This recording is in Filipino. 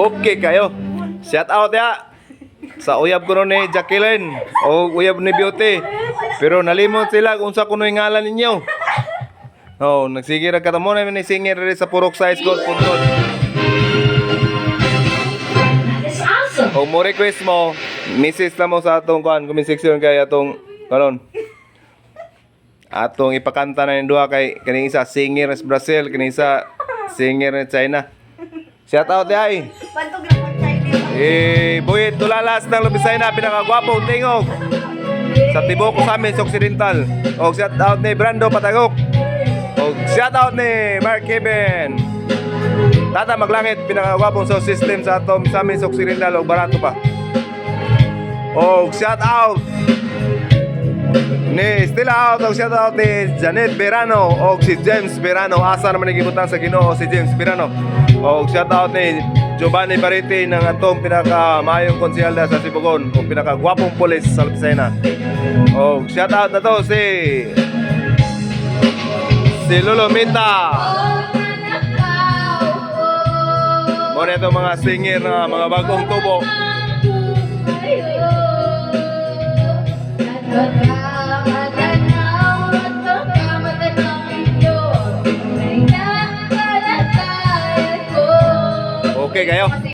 Okay kayo. Shout out ya sa uyab ko ni Jacqueline o uyab ni Beauty. Pero nalimot sila kung sa kuno ngalan ninyo. Oh, nagsigir ka mo na ni singer rin sa Purok Size Gold Puntod. O mo request mo, message na mo sa atong kuan, comment section kay atong karon. Atong ipakanta na yung duha kay kaning isa singer sa Brazil, kaning isa singer sa China. Shout out ay. Boy, tulalas ng Lubisay na pinakagwapo tingog sa tibok sa amin sa Occidental. O shout out ni Brando Patagok. O shout out ni Mark Kevin. Tata Maglangit, pinakagwapong sound system sa atom sa amin sa Occidental o barato pa. O shout out ni Stella out o shout out ni Janet Verano o si James Verano. Asa naman nagibutan sa Ginoo si James Verano. O shout out ni Giovanni Bariti ng atong pinakamayong konsyalda sa Sibugon o pinakagwapong pulis sa Lucena. O shout out na to si Lolo Minta. O na itong mga singer na mga bagong tubo. Okay kayo?